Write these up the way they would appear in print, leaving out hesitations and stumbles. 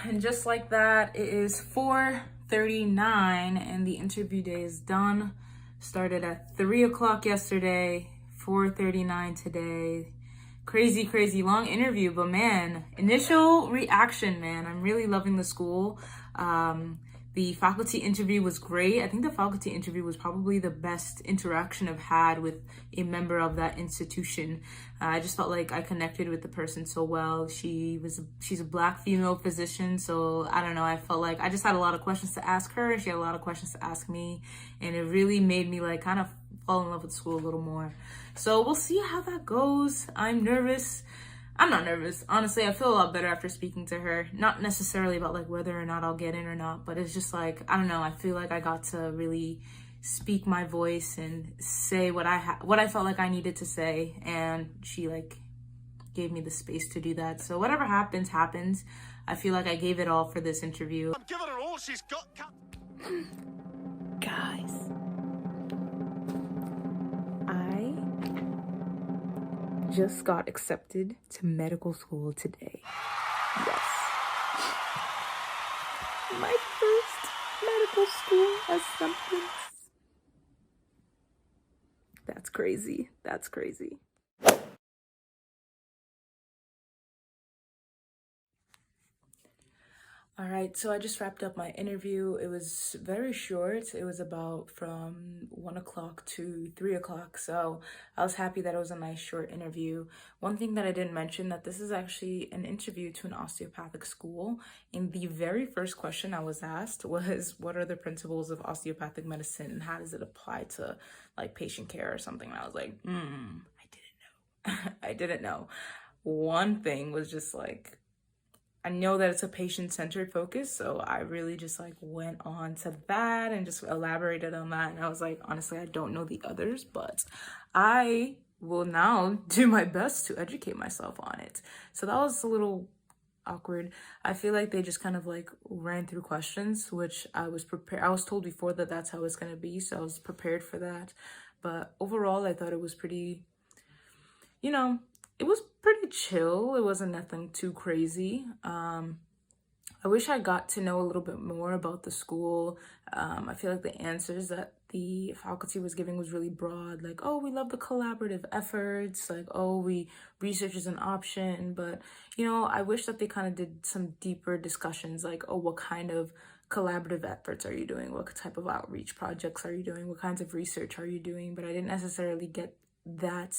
and just like that, it is 4:39 and the interview day is done. Started at 3 o'clock yesterday, 4:39 today. Crazy long interview, but man, initial reaction, man, I'm really loving the school. The faculty interview was great. I think the faculty interview was probably the best interaction I've had with a member of that institution. I just felt like I connected with the person so well. She's a Black female physician, so I don't know, I felt like I just had a lot of questions to ask her and she had a lot of questions to ask me, and it really made me like kind of fall in love with school a little more. So we'll see how that goes. I'm nervous. I'm not nervous. Honestly, I feel a lot better after speaking to her. Not necessarily about like whether or not I'll get in or not, but it's just like, I don't know, I feel like I got to really speak my voice and say what I felt like I needed to say, and she like gave me the space to do that. So whatever happens, happens. I feel like I gave it all for this interview. I'm giving her all she's got. Guys, I just got accepted to medical school today. Yes. My first medical school acceptance. That's crazy. That's crazy. All right, so I just wrapped up my interview. It was very short. It was about from 1 o'clock to 3 o'clock. So I was happy that it was a nice short interview. One thing that I didn't mention, that this is actually an interview to an osteopathic school. And the very first question I was asked was, what are the principles of osteopathic medicine and how does it apply to like patient care or something? And I was like, I didn't know. I didn't know. One thing was just like, I know that it's a patient-centered focus, so I really just like went on to that and just elaborated on that. And I was like, honestly, I don't know the others, but I will now do my best to educate myself on it. So that was a little awkward. I feel like they just kind of like ran through questions, which I was prepared. I was told before that that's how it's gonna be, so I was prepared for that. But overall, I thought it was pretty, you know, it was pretty chill. It wasn't nothing too crazy. I wish I got to know a little bit more about the school. I feel like the answers that the faculty was giving was really broad. Like, oh, we love the collaborative efforts. Like, oh, research is an option. But, you know, I wish that they kind of did some deeper discussions. Like, oh, what kind of collaborative efforts are you doing? What type of outreach projects are you doing? What kinds of research are you doing? But I didn't necessarily get that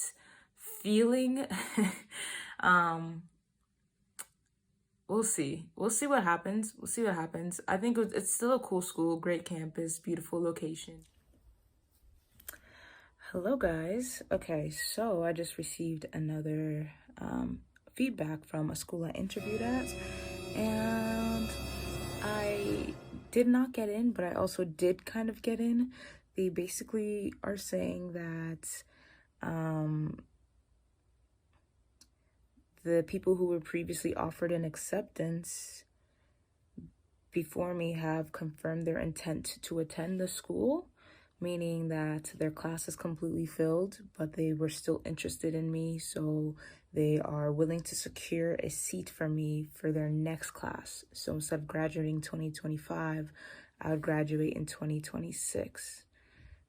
feeling. We'll see what happens. I think it's still a cool school, great campus, beautiful location. Hello guys. Okay, so I just received another feedback from a school I interviewed at, and I did not get in, but I also did kind of get in. They basically are saying that the people who were previously offered an acceptance before me have confirmed their intent to attend the school, meaning that their class is completely filled, but they were still interested in me, so they are willing to secure a seat for me for their next class. So instead of graduating 2025, I would graduate in 2026.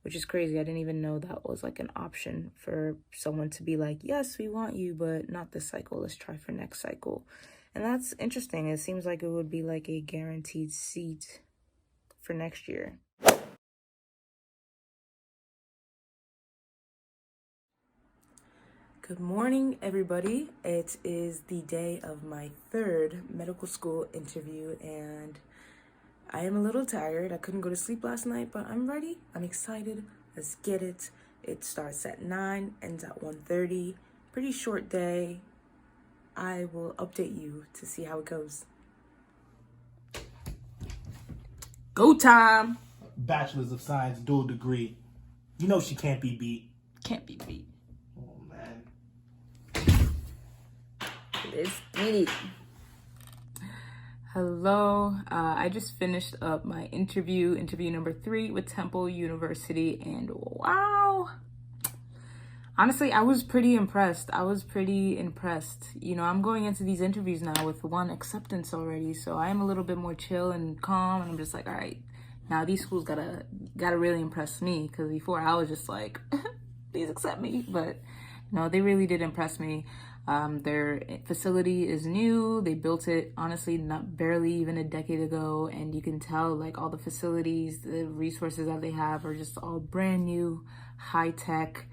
Which is crazy. I didn't even know that was like an option for someone to be like, yes, we want you, but not this cycle. Let's try for next cycle. And that's interesting. It seems like it would be like a guaranteed seat for next year. Good morning, everybody. It is the day of my third medical school interview, and I am a little tired. I couldn't go to sleep last night, but I'm ready. I'm excited. Let's get it. It starts at 9, ends at 1:30. Pretty short day. I will update you to see how it goes. Go time. Bachelor's of Science, dual degree. You know she can't be beat. Can't be beat. Oh, man. Let's get it. Hello, I just finished up my interview number 3 with Temple University, and wow, Honestly, I was pretty impressed. You know, I'm going into these interviews now with one acceptance already, so I am a little bit more chill and calm, and I'm just like, all right, now these schools gotta really impress me, because before I was just like, please accept me. But no, they really did impress me. Their facility is new. They built it, honestly, not barely even a decade ago, and you can tell like all the facilities, the resources that they have are just all brand new, high tech.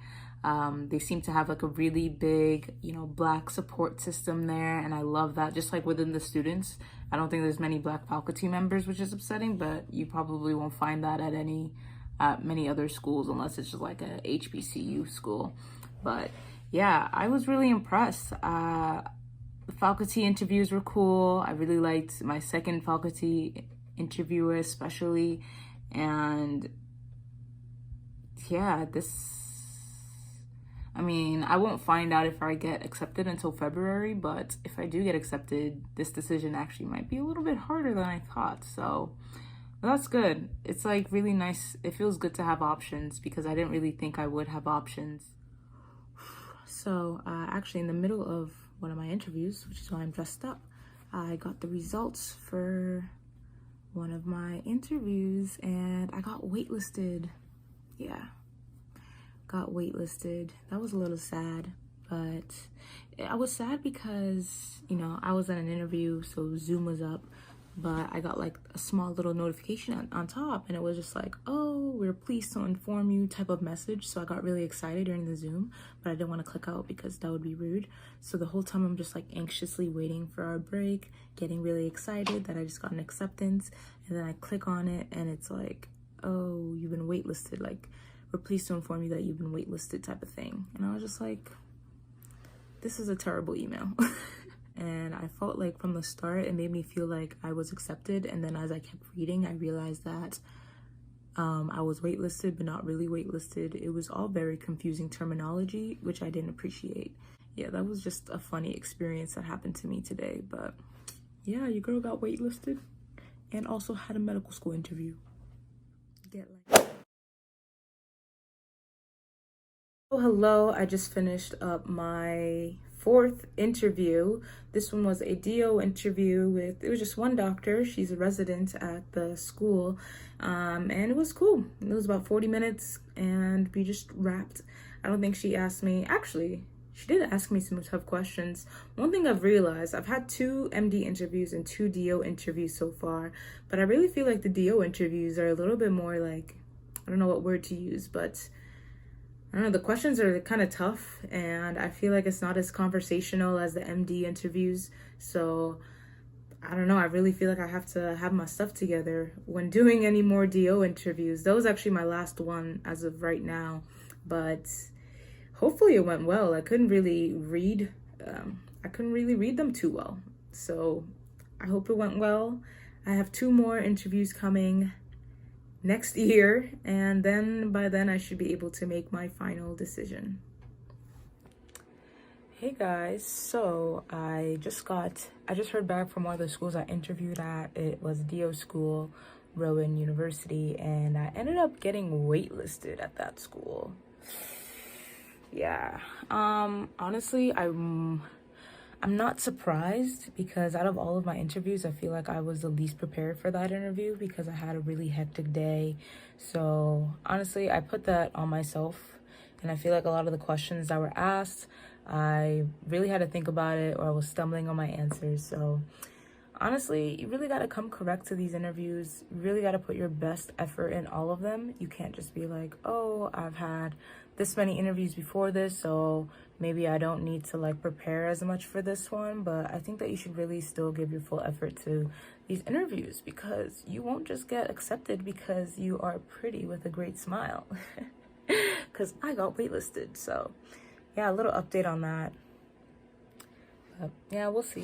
They seem to have like a really big, you know, Black support system there, and I love that. Just like within the students, I don't think there's many Black faculty members, which is upsetting, but you probably won't find that at many other schools unless it's just like a HBCU school. But yeah, I was really impressed. The faculty interviews were cool. I really liked my second faculty interviewer especially, and yeah, I mean, I won't find out if I get accepted until February, but if I do get accepted, this decision actually might be a little bit harder than I thought. So that's good. It's like really nice. It feels good to have options because I didn't really think I would have options. So actually in the middle of one of my interviews, which is why I'm dressed up, I got the results for one of my interviews and I got waitlisted. Yeah. Got waitlisted. That was a little sad, but I was sad because, you know, I was at an interview, so Zoom was up, but I got like a small little notification on top, and it was just like, oh, we're pleased to inform you type of message. So I got really excited during the Zoom, but I didn't want to click out because that would be rude. So the whole time I'm just like anxiously waiting for our break, getting really excited that I just got an acceptance, and then I click on it and it's like, oh, you've been waitlisted, like, we're pleased to inform you that you've been waitlisted type of thing. And I was just like, this is a terrible email. And I felt like from the start, it made me feel like I was accepted. And then as I kept reading, I realized that I was waitlisted, but not really waitlisted. It was all very confusing terminology, which I didn't appreciate. Yeah, that was just a funny experience that happened to me today. But yeah, your girl got waitlisted and also had a medical school interview. Oh, hello, I just finished up my fourth interview. This one was a DO interview with, it was just one doctor. She's a resident at the school, and it was cool. It was about 40 minutes and we just wrapped. I don't think she asked me, actually, she did ask me some tough questions. One thing I've realized, I've had 2 MD interviews and 2 DO interviews so far, but I really feel like the DO interviews are a little bit more like, I don't know what word to use, but I don't know, the questions are kind of tough, and I feel like it's not as conversational as the MD interviews. So I don't know, I really feel like I have to have my stuff together when doing any more DO interviews. That was actually my last one as of right now, but hopefully it went well. I couldn't really read them too well, so I hope it went well. I have 2 more interviews coming next year, and then by then I should be able to make my final decision. Hey guys, so I just heard back from one of the schools I interviewed at. It was DO school, Rowan University, and I ended up getting waitlisted at that school. Yeah, honestly, I'm not surprised because out of all of my interviews, I feel like I was the least prepared for that interview because I had a really hectic day. So honestly, I put that on myself, and I feel like a lot of the questions that were asked, I really had to think about it, or I was stumbling on my answers. So honestly, you really got to come correct to these interviews. You really got to put your best effort in all of them. You can't just be like, oh, I've had this many interviews before this, so maybe I don't need to like prepare as much for this one. But I think that you should really still give your full effort to these interviews, because you won't just get accepted because you are pretty with a great smile. Because I got waitlisted. So yeah, a little update on that. But yeah, we'll see.